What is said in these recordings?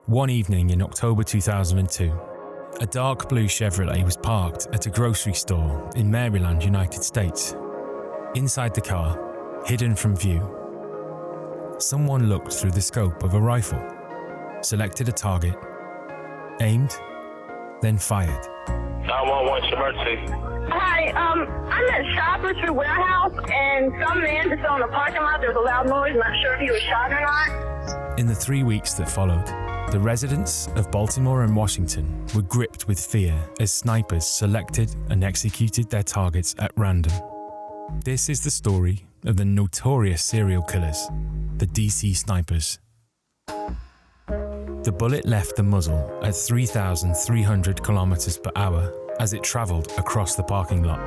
One evening in October 2002, a dark blue Chevrolet was parked at a grocery store in Maryland, United States. Inside the car, hidden from view, someone looked through the scope of a rifle, selected a target, aimed, then fired. 911 emergency. Hi, I'm at Shoppers Warehouse, and some man just on the parking lot. There was a loud noise. Not sure if he was shot or not. In the 3 weeks that followed, the residents of Baltimore and Washington were gripped with fear as snipers selected and executed their targets at random. This is the story of the notorious serial killers, the DC Snipers. The bullet left the muzzle at 3,300 kilometers per hour as it traveled across the parking lot.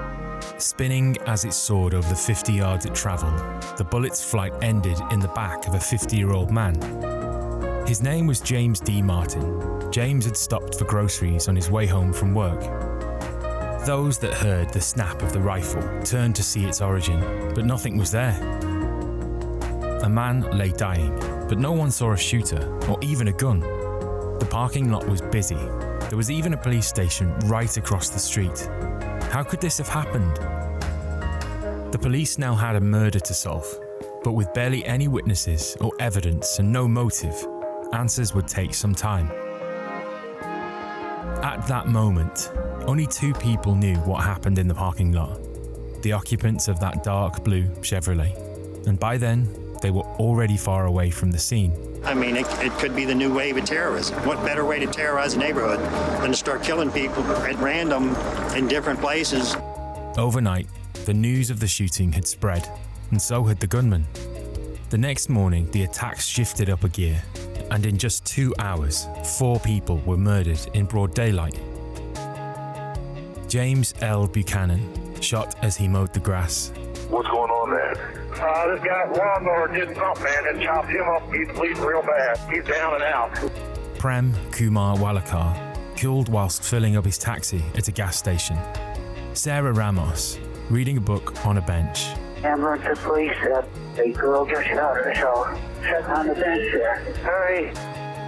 Spinning as it soared over the 50 yards it traveled, the bullet's flight ended in the back of a 50-year-old man. His name was James D. Martin. James had stopped for groceries on his way home from work. Those that heard the snap of the rifle turned to see its origin, but nothing was there. A man lay dying, but no one saw a shooter or even a gun. The parking lot was busy. There was even a police station right across the street. How could this have happened? The police now had a murder to solve, but with barely any witnesses or evidence and no motive, answers would take some time. At that moment, only 2 people knew what happened in the parking lot, the occupants of that dark blue Chevrolet, and by then, they were already far away from the scene. I mean, it could be the new wave of terrorism. What better way to terrorize a neighborhood than to start killing people at random in different places? Overnight, the news of the shooting had spread, and so had the gunman. The next morning, the attacks shifted up a gear, and in just 2 hours, 4 people were murdered in broad daylight. James L. Buchanan, shot as he mowed the grass. What's going on there? This guy's lawnmower did something, man, and chopped him up. He's bleeding real bad. He's down and out. Prem Kumar Walakar, killed whilst filling up his taxi at a gas station. Sarah Ramos, reading a book on a bench. Ambulance and police said a girl just shot her, so sitting on the bench there. Hurry.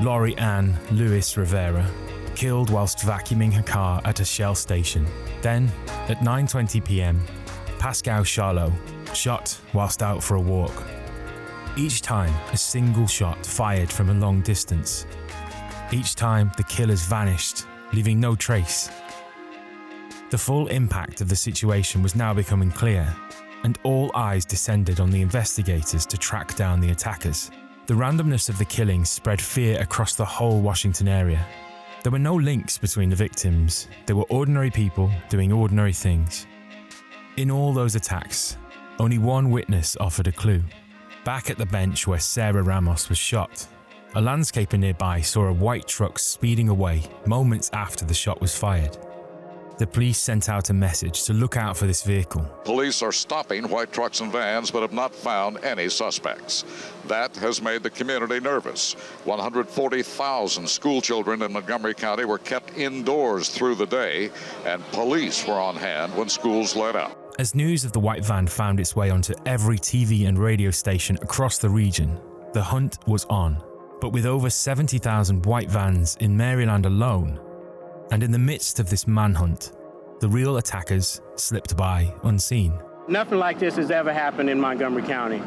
Laurie Ann Lewis Rivera, killed whilst vacuuming her car at a Shell station. Then, at 9:20 p.m, Pascal Charlot, shot whilst out for a walk. Each time, a single shot fired from a long distance. Each time, the killers vanished, leaving no trace. The full impact of the situation was now becoming clear, and all eyes descended on the investigators to track down the attackers. The randomness of the killings spread fear across the whole Washington area. There were no links between the victims. They were ordinary people doing ordinary things. In all those attacks, only one witness offered a clue. Back at the bench where Sarah Ramos was shot, a landscaper nearby saw a white truck speeding away moments after the shot was fired. The police sent out a message to look out for this vehicle. Police are stopping white trucks and vans but have not found any suspects. That has made the community nervous. 140,000 school children in Montgomery County were kept indoors through the day, and police were on hand when schools let out. As news of the white van found its way onto every TV and radio station across the region, the hunt was on. But with over 70,000 white vans in Maryland alone, and in the midst of this manhunt, the real attackers slipped by unseen. Nothing like this has ever happened in Montgomery County.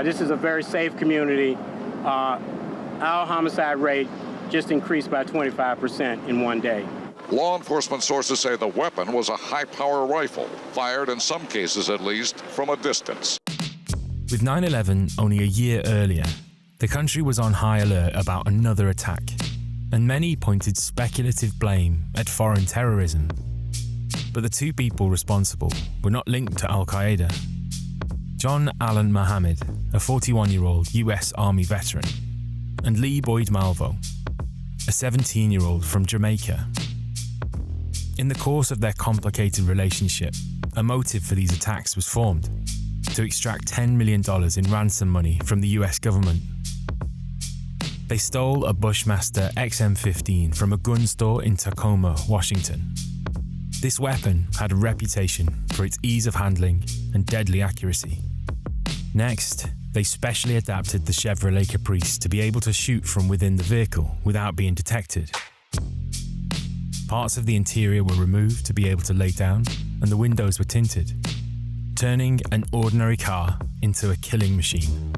This is a very safe community. Our homicide rate just increased by 25% in one day. Law enforcement sources say the weapon was a high-power rifle, fired in some cases at least from a distance. With 9/11 only a year earlier, the country was on high alert about another attack, and many pointed speculative blame at foreign terrorism. But the 2 people responsible were not linked to Al-Qaeda. John Allen Mohammed, a 41-year-old US Army veteran, and Lee Boyd Malvo, a 17-year-old from Jamaica. In the course of their complicated relationship, a motive for these attacks was formed: to extract $10 million in ransom money from the US government. They stole a Bushmaster XM15 from a gun store in Tacoma, Washington. This weapon had a reputation for its ease of handling and deadly accuracy. Next, They specially adapted the Chevrolet Caprice to be able to shoot from within the vehicle without being detected. Parts of the interior were removed to be able to lay down, and the windows were tinted, turning an ordinary car into a killing machine.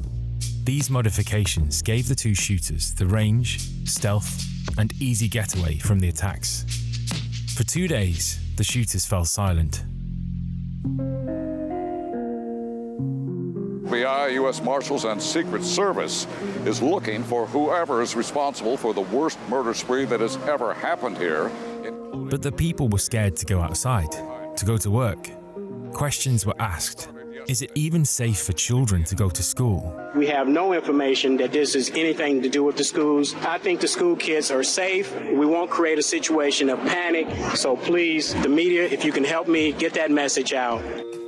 These modifications gave the two shooters the range, stealth, and easy getaway from the attacks. For 2 days, the shooters fell silent. FBI, U.S. Marshals, and Secret Service is looking for whoever is responsible for the worst murder spree that has ever happened here. But the people were scared to go outside, to go to work. Questions were asked. Is it even safe for children to go to school? We have no information that this is anything to do with the schools. I think the school kids are safe. We won't create a situation of panic. So please, the media, if you can help me get that message out.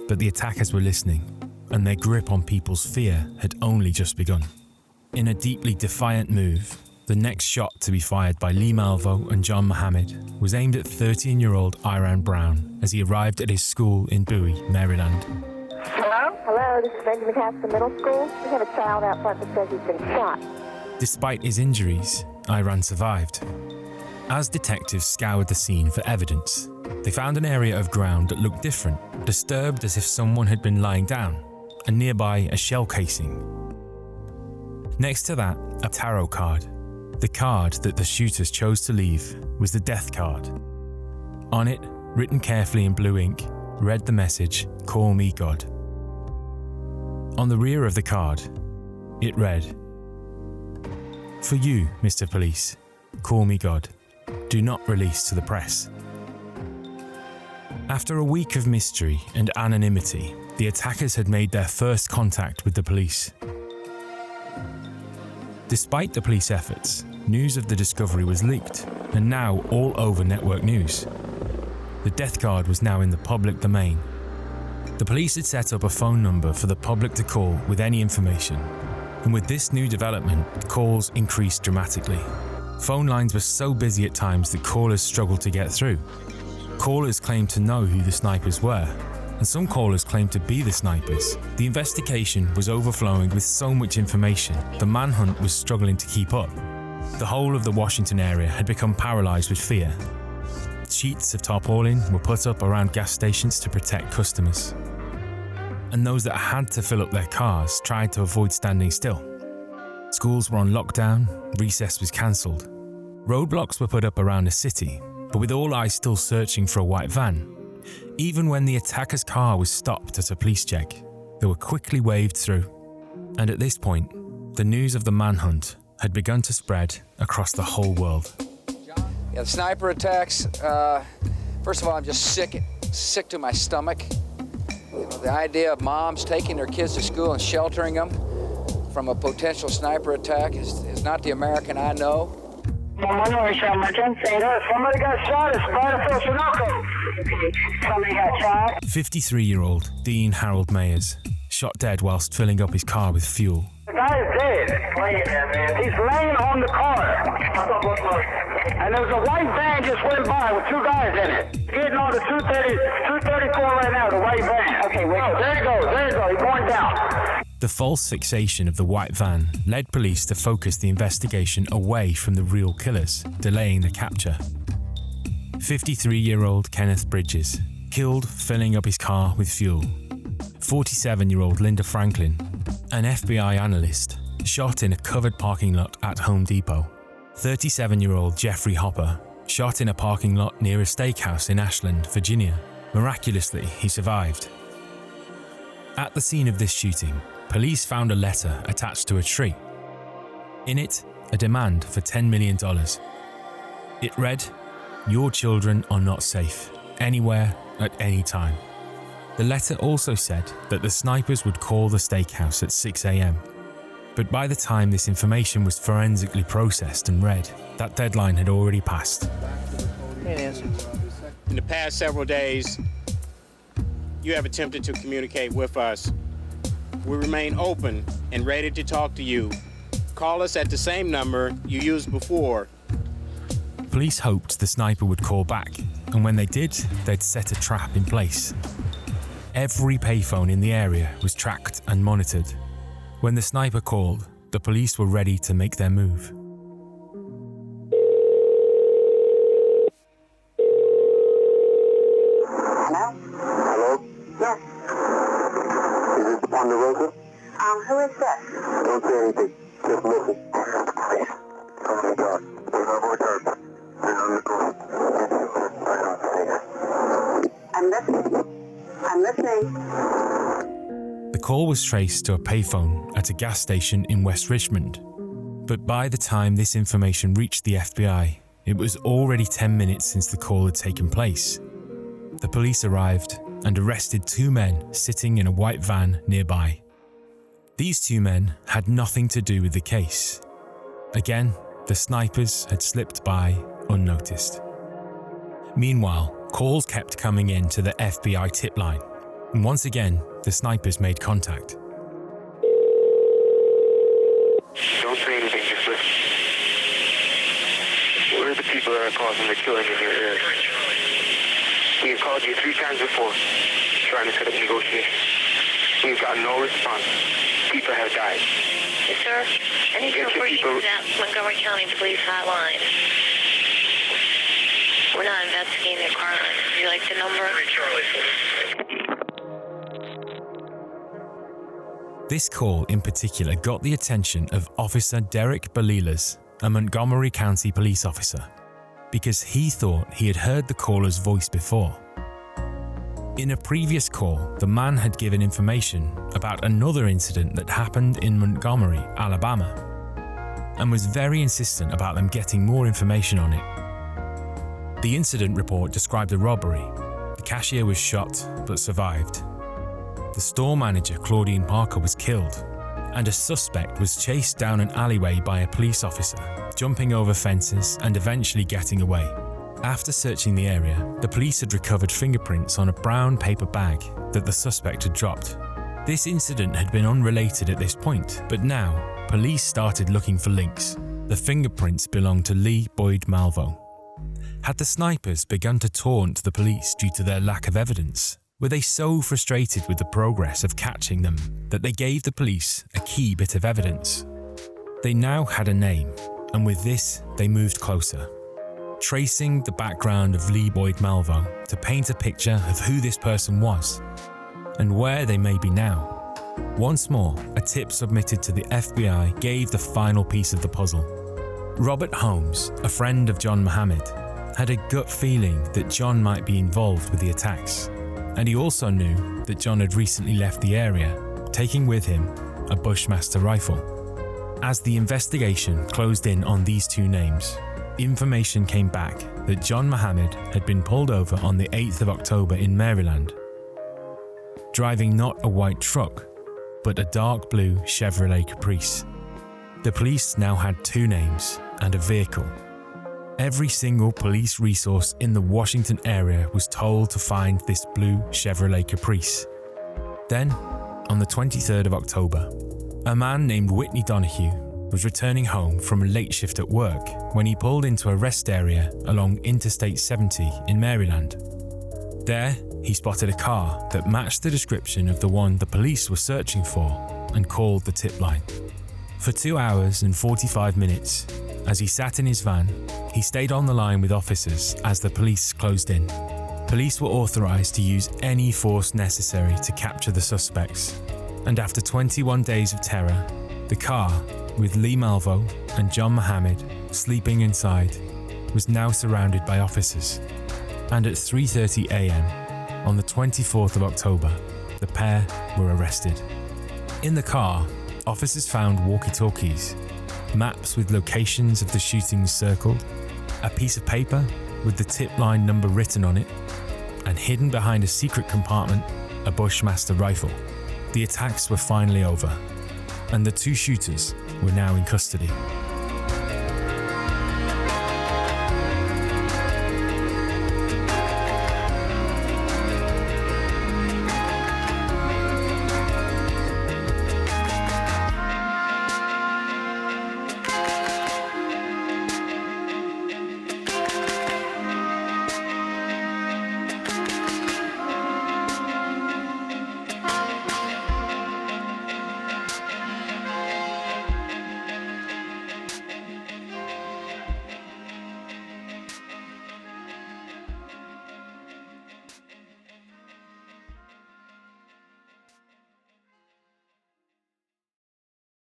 But the attackers were listening, and their grip on people's fear had only just begun. In a deeply defiant move, the next shot to be fired by Lee Malvo and John Mohammed was aimed at 13-year-old Iran Brown as he arrived at his school in Bowie, Maryland. Hello? Hello, this is Benjamin Castle Middle School. We have a child out front that says he's been shot. Despite his injuries, Iran survived. As detectives scoured the scene for evidence, they found an area of ground that looked different, disturbed as if someone had been lying down, and nearby a shell casing. Next to that, a tarot card. The card that the shooters chose to leave was the death card. On it, written carefully in blue ink, read the message, "Call me God." On the rear of the card, it read, "For you, Mr. Police, call me God. Do not release to the press." After a week of mystery and anonymity, the attackers had made their first contact with the police. Despite the police efforts, news of the discovery was leaked, and now all over network news. The death card was now in the public domain. The police had set up a phone number for the public to call with any information, and with this new development, calls increased dramatically. Phone lines were so busy at times that callers struggled to get through. Callers claimed to know who the snipers were, and some callers claimed to be the snipers. The investigation was overflowing with so much information, the manhunt was struggling to keep up. The whole of the Washington area had become paralyzed with fear. Sheets of tarpaulin were put up around gas stations to protect customers. And those that had to fill up their cars tried to avoid standing still. Schools were on lockdown, recess was cancelled. Roadblocks were put up around the city, but with all eyes still searching for a white van, even when the attacker's car was stopped at a police check, they were quickly waved through. And at this point, the news of the manhunt had begun to spread across the whole world. Yeah, the sniper attacks, first of all, I'm just sick to my stomach. You know, the idea of moms taking their kids to school and sheltering them from a potential sniper attack is not the American I know. Somebody got shot at Spiderfield, Sunoco. Somebody got shot. 53-year-old Dean Harold Mayers shot dead whilst filling up his car with fuel. The guy is dead. Laying there, man. He's laying on the car. And there was a white van just went by with two guys in it. Getting on the 234 right now, the white van. Okay, wait. Oh, there he goes. He's going down. The false fixation of the white van led police to focus the investigation away from the real killers, delaying the capture. 53-year-old Kenneth Bridges, killed filling up his car with fuel. 47-year-old Linda Franklin, an FBI analyst, shot in a covered parking lot at Home Depot. 37-year-old Jeffrey Hopper, shot in a parking lot near a steakhouse in Ashland, Virginia. Miraculously, he survived. At the scene of this shooting, police found a letter attached to a tree. In it, a demand for $10 million. It read, "Your children are not safe, anywhere, at any time." The letter also said that the snipers would call the steakhouse at 6 a.m. But by the time this information was forensically processed and read, that deadline had already passed. In the past several days, you have attempted to communicate with us. We remain open and ready to talk to you. Call us at the same number you used before. Police hoped the sniper would call back, and when they did, they'd set a trap in place. Every payphone in the area was tracked and monitored. When the sniper called, the police were ready to make their move. Hello? Yes. Is this Ponderosa? Who is this? Don't say anything. Just listen. Please. Oh my God. We're not more targets. They're on the coast. I'm listening. The call was traced to a payphone at a gas station in West Richmond. But by the time this information reached the FBI, it was already 10 minutes since the call had taken place. The police arrived and arrested 2 men sitting in a white van nearby. These 2 men had nothing to do with the case. Again, the snipers had slipped by unnoticed. Meanwhile, calls kept coming in to the FBI tip line, and once again, the snipers made contact. Don't say anything, just listen. Where are the people that are causing the killing in your area? We have called you 3 times before, trying to set up negotiations. We've got no response. People have died. Yes, sir. I need to refer you to that Montgomery County Police hotline. We're not investigating a crime. Would you like the number? This call in particular got the attention of Officer Derek Balilas, a Montgomery County police officer, because he thought he had heard the caller's voice before. In a previous call, the man had given information about another incident that happened in Montgomery, Alabama, and was very insistent about them getting more information on it. The incident report described a robbery. The cashier was shot but survived. The store manager, Claudine Parker, was killed, and a suspect was chased down an alleyway by a police officer, jumping over fences and eventually getting away. After searching the area, the police had recovered fingerprints on a brown paper bag that the suspect had dropped. This incident had been unrelated at this point, but now, police started looking for links. The fingerprints belonged to Lee Boyd Malvo. Had the snipers begun to taunt the police due to their lack of evidence? Were they so frustrated with the progress of catching them that they gave the police a key bit of evidence? They now had a name, and with this, they moved closer, tracing the background of Lee Boyd Malvo to paint a picture of who this person was and where they may be now. Once more, a tip submitted to the FBI gave the final piece of the puzzle. Robert Holmes, a friend of John Mohammed, had a gut feeling that John might be involved with the attacks, and he also knew that John had recently left the area, taking with him a Bushmaster rifle. As the investigation closed in on these 2 names, information came back that John Mohammed had been pulled over on the 8th of October in Maryland, driving not a white truck, but a dark blue Chevrolet Caprice. The police now had 2 names and a vehicle. Every single police resource in the Washington area was told to find this blue Chevrolet Caprice. Then, on the 23rd of October, a man named Whitney Donahue was returning home from a late shift at work when he pulled into a rest area along Interstate 70 in Maryland. There, he spotted a car that matched the description of the one the police were searching for and called the tip line. For 2 hours and 45 minutes, as he sat in his van, he stayed on the line with officers as the police closed in. Police were authorized to use any force necessary to capture the suspects, and after 21 days of terror, the car, with Lee Malvo and John Mohammed sleeping inside, was now surrounded by officers. And at 3:30 a.m. on the 24th of October, the pair were arrested. In the car, officers found walkie-talkies, maps with locations of the shootings circled, a piece of paper with the tip line number written on it, and hidden behind a secret compartment, a Bushmaster rifle. The attacks were finally over, and the 2 shooters were now in custody.